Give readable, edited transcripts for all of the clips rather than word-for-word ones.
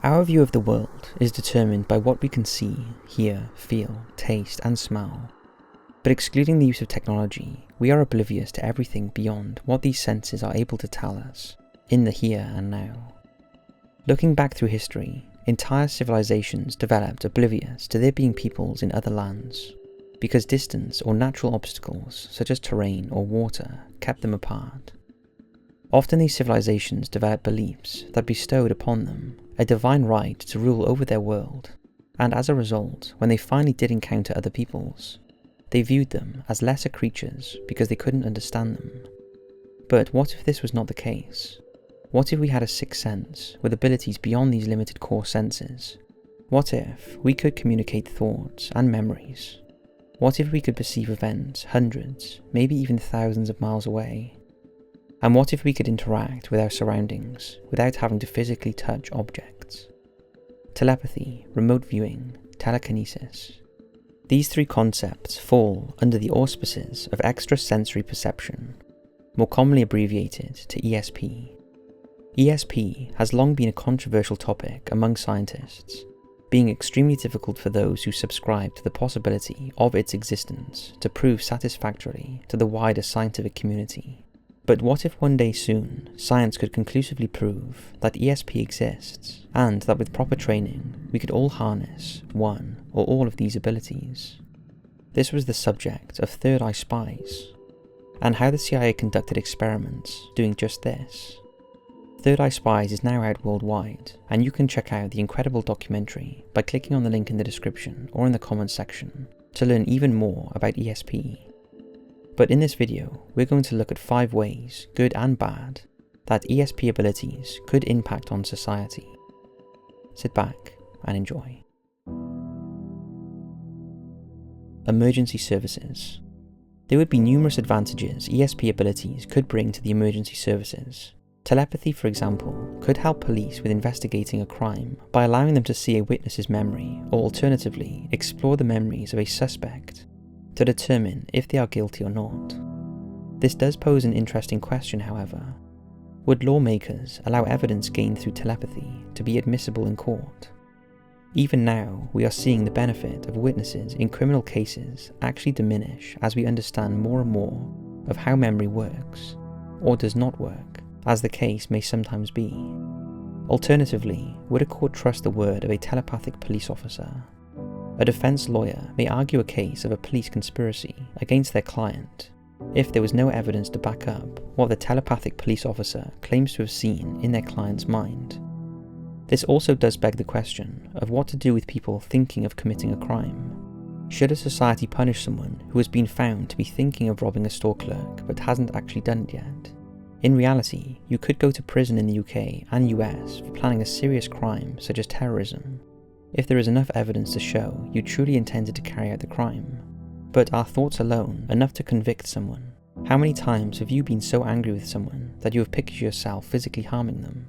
Our view of the world is determined by what we can see, hear, feel, taste, and smell. But excluding the use of technology, we are oblivious to everything beyond what these senses are able to tell us, in the here and now. Looking back through history, entire civilizations developed oblivious to there being peoples in other lands, because distance or natural obstacles such as terrain or water kept them apart. Often these civilizations developed beliefs that bestowed upon them a divine right to rule over their world, and as a result, when they finally did encounter other peoples, they viewed them as lesser creatures because they couldn't understand them. But what if this was not the case? What if we had a sixth sense with abilities beyond these limited core senses? What if we could communicate thoughts and memories? What if we could perceive events hundreds, maybe even thousands of miles away? And what if we could interact with our surroundings without having to physically touch objects? Telepathy, remote viewing, telekinesis. These three concepts fall under the auspices of extrasensory perception, more commonly abbreviated to ESP. ESP has long been a controversial topic among scientists, being extremely difficult for those who subscribe to the possibility of its existence to prove satisfactorily to the wider scientific community. But what if one day soon, science could conclusively prove that ESP exists, and that with proper training, we could all harness one or all of these abilities? This was the subject of Third Eye Spies, and how the CIA conducted experiments doing just this. Third Eye Spies is now out worldwide, and you can check out the incredible documentary by clicking on the link in the description or in the comments section to learn even more about ESP. But in this video, we're going to look at 5 ways, good and bad, that ESP abilities could impact on society. Sit back and enjoy. Emergency services. There would be numerous advantages ESP abilities could bring to the emergency services. Telepathy, for example, could help police with investigating a crime by allowing them to see a witness's memory, or alternatively, explore the memories of a suspect to determine if they are guilty or not. This does pose an interesting question, however. Would lawmakers allow evidence gained through telepathy to be admissible in court? Even now, we are seeing the benefit of witnesses in criminal cases actually diminish as we understand more and more of how memory works, or does not work, as the case may sometimes be. Alternatively, would a court trust the word of a telepathic police officer? A defense lawyer may argue a case of a police conspiracy against their client if there was no evidence to back up what the telepathic police officer claims to have seen in their client's mind. This also does beg the question of what to do with people thinking of committing a crime. Should a society punish someone who has been found to be thinking of robbing a store clerk but hasn't actually done it yet? In reality, you could go to prison in the UK and US for planning a serious crime such as terrorism, if there is enough evidence to show you truly intended to carry out the crime. But are thoughts alone enough to convict someone? How many times have you been so angry with someone that you have pictured yourself physically harming them?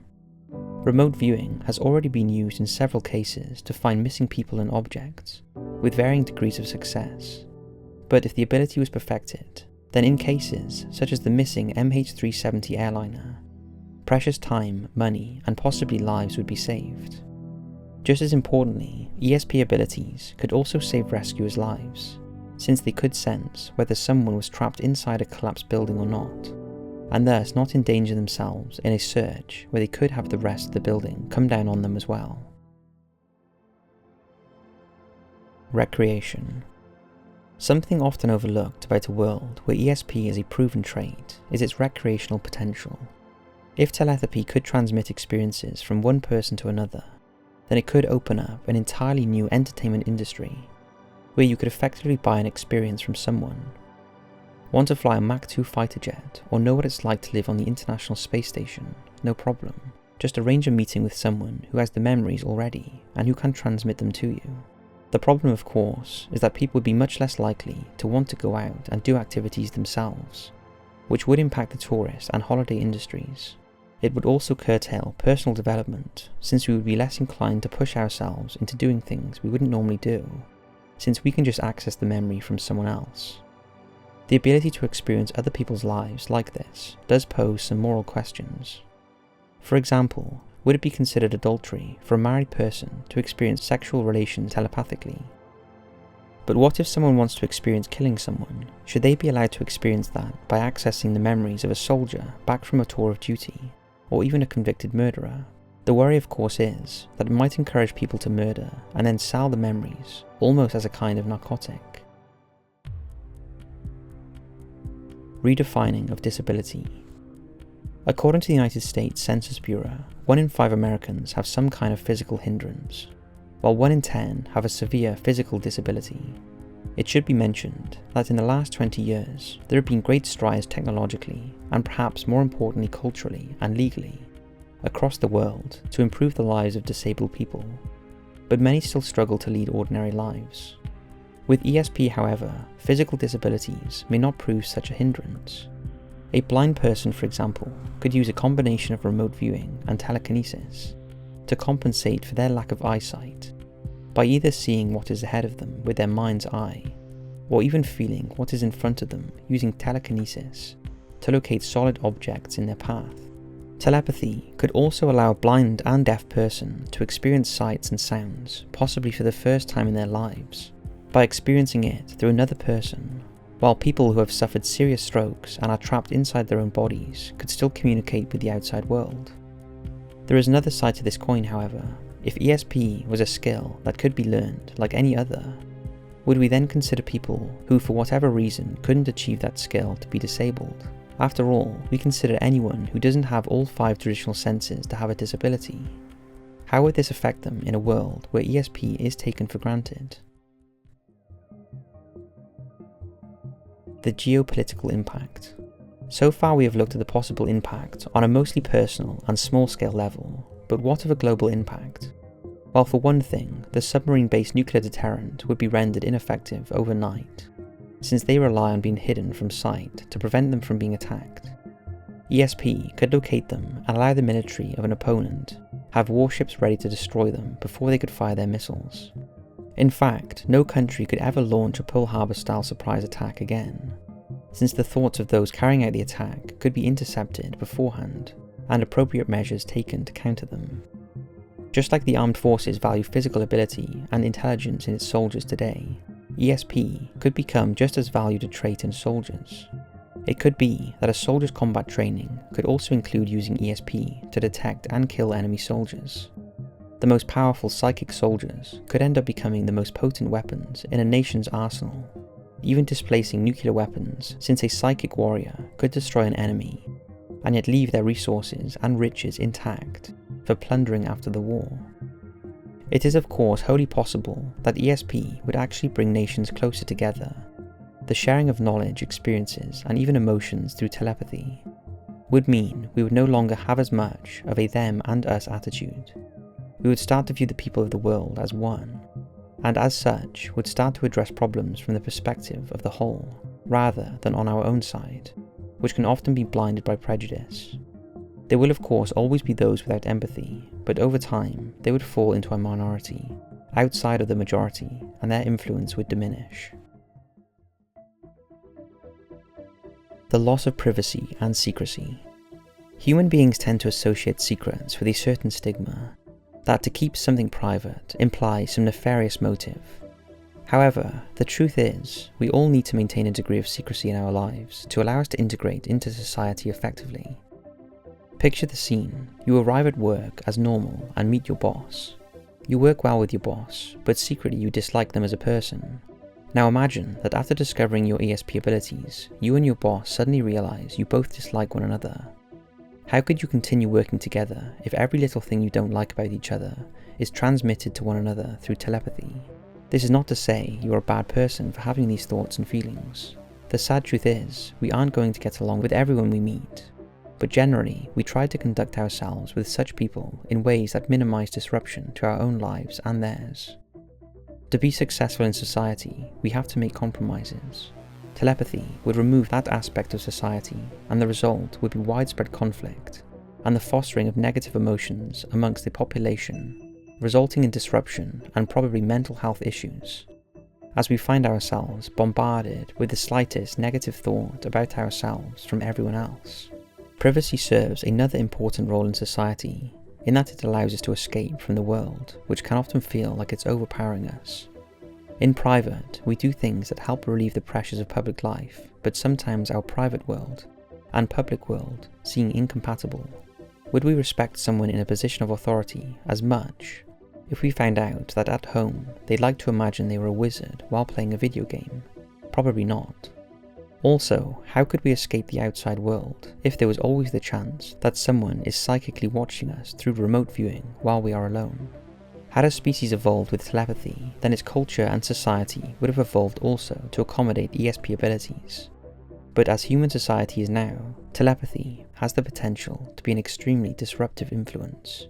Remote viewing has already been used in several cases to find missing people and objects, with varying degrees of success. But if the ability was perfected, then in cases such as the missing MH370 airliner, precious time, money, and possibly lives would be saved. Just as importantly, ESP abilities could also save rescuers' lives, since they could sense whether someone was trapped inside a collapsed building or not, and thus not endanger themselves in a search where they could have the rest of the building come down on them as well. Recreation. Something often overlooked about a world where ESP is a proven trait is its recreational potential. If telepathy could transmit experiences from one person to another, then it could open up an entirely new entertainment industry, where you could effectively buy an experience from someone. Want to fly a Mach 2 fighter jet, or know what it's like to live on the International Space Station? No problem. Just arrange a meeting with someone who has the memories already, and who can transmit them to you. The problem, of course, is that people would be much less likely to want to go out and do activities themselves, which would impact the tourist and holiday industries. It would also curtail personal development, since we would be less inclined to push ourselves into doing things we wouldn't normally do, since we can just access the memory from someone else. The ability to experience other people's lives like this does pose some moral questions. For example, would it be considered adultery for a married person to experience sexual relations telepathically? But what if someone wants to experience killing someone? Should they be allowed to experience that by accessing the memories of a soldier back from a tour of duty, or even a convicted murderer? The worry, of course, is that it might encourage people to murder and then sell the memories, almost as a kind of narcotic. Redefining of disability. According to the United States Census Bureau, 1 in 5 Americans have some kind of physical hindrance, while 1 in 10 have a severe physical disability. It should be mentioned that in the last 20 years, there have been great strides technologically, and perhaps more importantly culturally and legally, across the world to improve the lives of disabled people, but many still struggle to lead ordinary lives. With ESP, however, physical disabilities may not prove such a hindrance. A blind person, for example, could use a combination of remote viewing and telekinesis to compensate for their lack of eyesight by either seeing what is ahead of them with their mind's eye, or even feeling what is in front of them using telekinesis to locate solid objects in their path. Telepathy could also allow a blind and deaf person to experience sights and sounds, possibly for the first time in their lives, by experiencing it through another person, while people who have suffered serious strokes and are trapped inside their own bodies could still communicate with the outside world. There is another side to this coin, however. If ESP was a skill that could be learned like any other, would we then consider people who for whatever reason couldn't achieve that skill to be disabled? After all, we consider anyone who doesn't have all 5 traditional senses to have a disability. How would this affect them in a world where ESP is taken for granted? The geopolitical impact. So far we have looked at the possible impact on a mostly personal and small-scale level, but what of a global impact? Well, for one thing, the submarine-based nuclear deterrent would be rendered ineffective overnight, since they rely on being hidden from sight to prevent them from being attacked. ESP could locate them and allow the military of an opponent have warships ready to destroy them before they could fire their missiles. In fact, no country could ever launch a Pearl Harbor-style surprise attack again, since the thoughts of those carrying out the attack could be intercepted beforehand and appropriate measures taken to counter them. Just like the armed forces value physical ability and intelligence in its soldiers today, ESP could become just as valued a trait in soldiers. It could be that a soldier's combat training could also include using ESP to detect and kill enemy soldiers. The most powerful psychic soldiers could end up becoming the most potent weapons in a nation's arsenal, even displacing nuclear weapons, since a psychic warrior could destroy an enemy and yet leave their resources and riches intact for plundering after the war. It is of course wholly possible that ESP would actually bring nations closer together. The sharing of knowledge, experiences, and even emotions through telepathy would mean we would no longer have as much of a them and us attitude. We would start to view the people of the world as one, and as such would start to address problems from the perspective of the whole, rather than on our own side, which can often be blinded by prejudice. There will of course always be those without empathy, but over time they would fall into a minority, outside of the majority, and their influence would diminish. The loss of privacy and secrecy. Human beings tend to associate secrets with a certain stigma, that to keep something private implies some nefarious motive. However, the truth is, we all need to maintain a degree of secrecy in our lives to allow us to integrate into society effectively. Picture the scene. You arrive at work as normal and meet your boss. You work well with your boss, but secretly you dislike them as a person. Now imagine that after discovering your ESP abilities, you and your boss suddenly realize you both dislike one another. How could you continue working together if every little thing you don't like about each other is transmitted to one another through telepathy? This is not to say you are a bad person for having these thoughts and feelings. The sad truth is, we aren't going to get along with everyone we meet, but generally we try to conduct ourselves with such people in ways that minimize disruption to our own lives and theirs. To be successful in society, we have to make compromises. Telepathy would remove that aspect of society, and the result would be widespread conflict and the fostering of negative emotions amongst the population, resulting in disruption and probably mental health issues, as we find ourselves bombarded with the slightest negative thought about ourselves from everyone else. Privacy serves another important role in society. in that it allows us to escape from the world, which can often feel like it's overpowering us. In private, we do things that help relieve the pressures of public life, but sometimes our private world and public world seem incompatible. Would we respect someone in a position of authority as much if we found out that at home they'd like to imagine they were a wizard while playing a video game? Probably not. Also, how could we escape the outside world if there was always the chance that someone is psychically watching us through remote viewing while we are alone? Had a species evolved with telepathy, then its culture and society would have evolved also to accommodate ESP abilities. But as human society is now, telepathy has the potential to be an extremely disruptive influence.